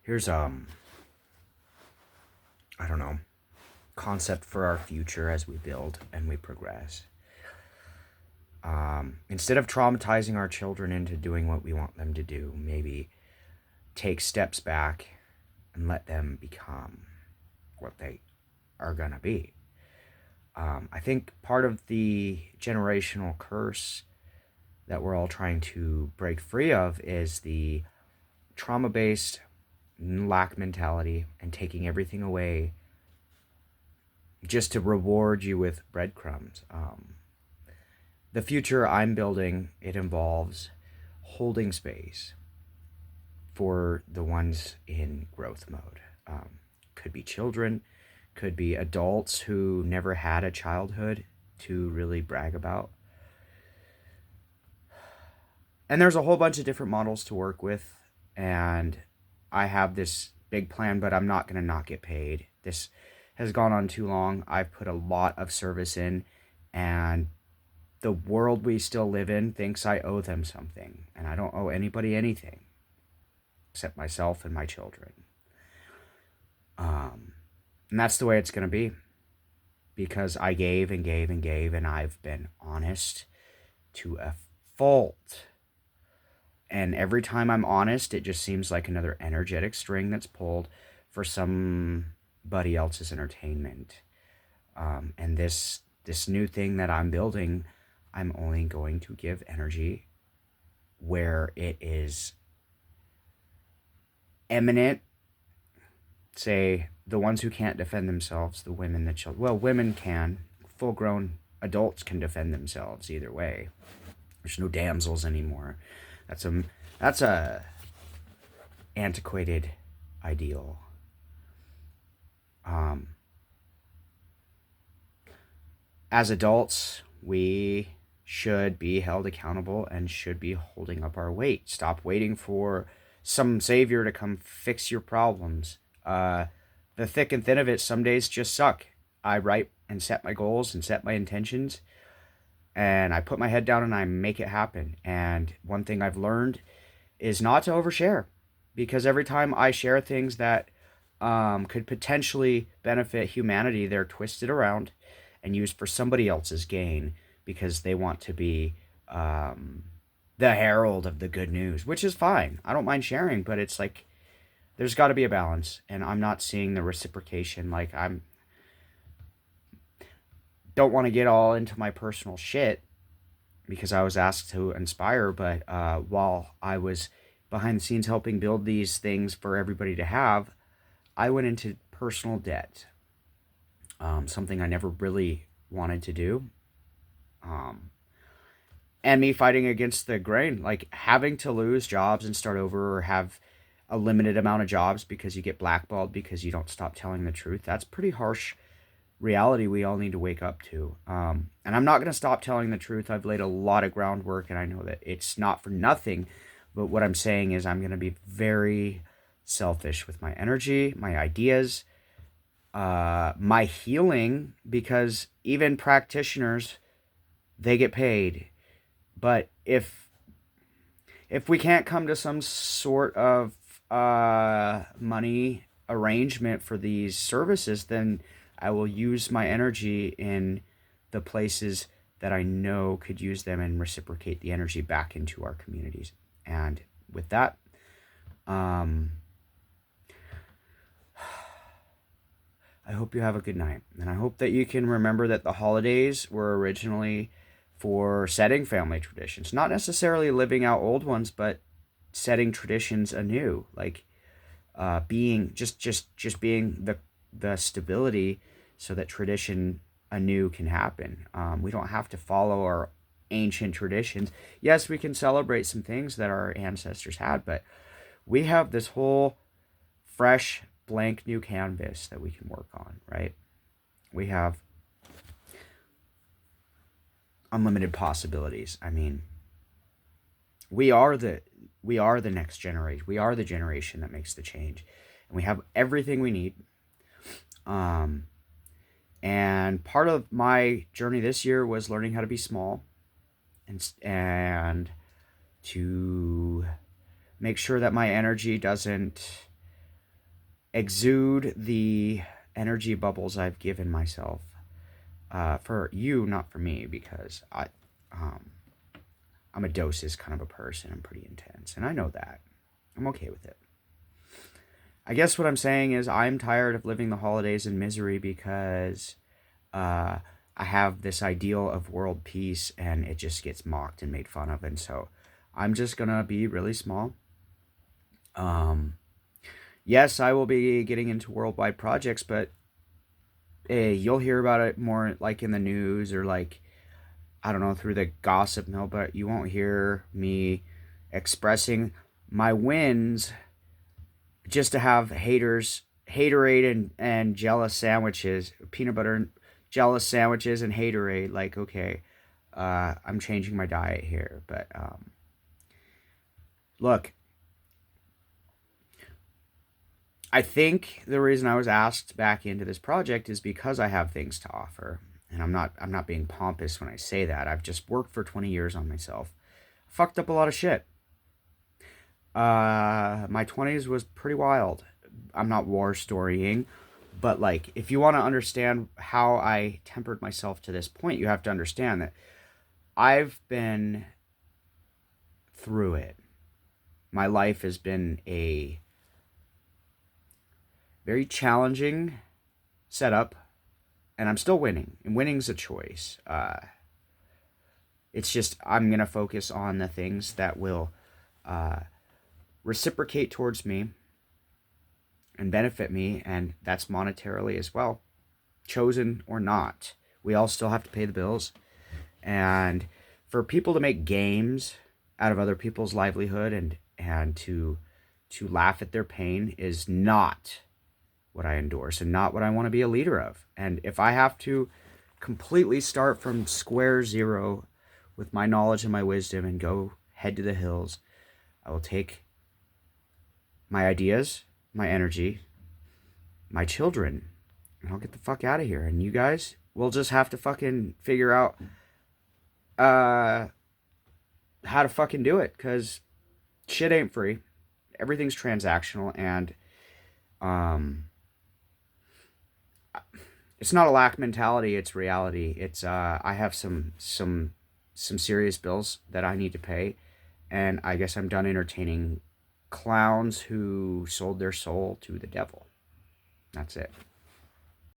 Here's I don't know, concept for our future as we build and we progress. Instead of traumatizing our children into doing what we want them to do, maybe take steps back and let them become what they are gonna be. I think part of the generational curse that we're all trying to break free of is the trauma based lack mentality and taking everything away just to reward you with breadcrumbs. The future I'm building, it involves holding space for the ones in growth mode. Could be children, could be adults who never had a childhood to really brag about. And there's a whole bunch of different models to work with. And I have this big plan, but I'm not going to not get paid. This has gone on too long. I've put a lot of service in, and the world we still live in thinks I owe them something. And I don't owe anybody anything except myself and my children. And that's the way it's going to be, because I gave and gave and gave, and I've been honest to a fault. And every time I'm honest, it just seems like another energetic string that's pulled for somebody else's entertainment. And this new thing that I'm building, I'm only going to give energy where it is eminent. Say, the ones who can't defend themselves, the women, the children. Well, women can. Full-grown adults can defend themselves either way. There's no damsels anymore. That's a antiquated ideal. As adults, we should be held accountable and should be holding up our weight. Stop waiting for some savior to come fix your problems. The thick and thin of it, some days just suck. I write and set my goals and set my intentions, and I put my head down and I make it happen. And one thing I've learned is not to overshare, because every time I share things that could potentially benefit humanity, they're twisted around and used for somebody else's gain, because they want to be the herald of the good news, which is fine. I don't mind sharing, but it's like there's got to be a balance, and I'm not seeing the reciprocation. Like, I'm don't want to get all into my personal shit because I was asked to inspire, but while I was behind the scenes helping build these things for everybody to have, I went into personal debt. Something I never really wanted to do. And me fighting against the grain, like having to lose jobs and start over, or have a limited amount of jobs because you get blackballed because you don't stop telling the truth. That's pretty harsh reality we all need to wake up to. And I'm not going to stop telling the truth. I've laid a lot of groundwork, and I know that it's not for nothing. But what I'm saying is I'm going to be very selfish with my energy, my ideas, my healing, because even practitioners, they get paid. But if we can't come to some sort of money arrangement for these services, then I will use my energy in the places that I know could use them and reciprocate the energy back into our communities. And with that, I hope you have a good night. And I hope that you can remember that the holidays were originally for setting family traditions, not necessarily living out old ones, but setting traditions anew, like being just being the stability so that tradition anew can happen. We don't have to follow our ancient traditions. Yes, we can celebrate some things that our ancestors had, but we have this whole fresh blank new canvas that we can work on, right? We have unlimited possibilities. I mean, we are the next generation. We are the generation that makes the change, and we have everything we need. And part of my journey this year was learning how to be small, and to make sure that my energy doesn't exude the energy bubbles I've given myself, for you, not for me, because um, I'm a doses kind of a person. I'm pretty intense, and I know that. I'm okay with it. I guess what I'm saying is I'm tired of living the holidays in misery because uh, I have this ideal of world peace and it just gets mocked and made fun of. And so I'm just going to be really small. Um, yes, I will be getting into worldwide projects, but hey, you'll hear about it more like in the news or like, I don't know, through the gossip mill, but you won't hear me expressing my wins just to have haterade and jealous sandwiches, peanut butter and jealous sandwiches and haterade. Like, okay, I'm changing my diet here. But look, I think the reason I was asked back into this project is because I have things to offer. And I'm not being pompous when I say that. I've just worked for 20 years on myself. Fucked up a lot of shit. My 20s was pretty wild. I'm not war storying, but like if you want to understand how I tempered myself to this point, you have to understand that I've been through it. My life has been a very challenging setup, and I'm still winning. And winning's a choice. It's just I'm gonna focus on the things that will uh, reciprocate towards me and benefit me, and that's monetarily as well, chosen or not. We all still have to pay the bills, and for people to make games out of other people's livelihood and to laugh at their pain is not what I endorse and not what I want to be a leader of. And if I have to completely start from square zero with my knowledge and my wisdom and go head to the hills, I will take my ideas, my energy, my children, and I'll get the fuck out of here. And you guys will just have to fucking figure out how to fucking do it, because shit ain't free. Everything's transactional, and it's not a lack mentality, it's reality. It's I have some serious bills that I need to pay, and I guess I'm done entertaining clowns who sold their soul to the devil. That's it.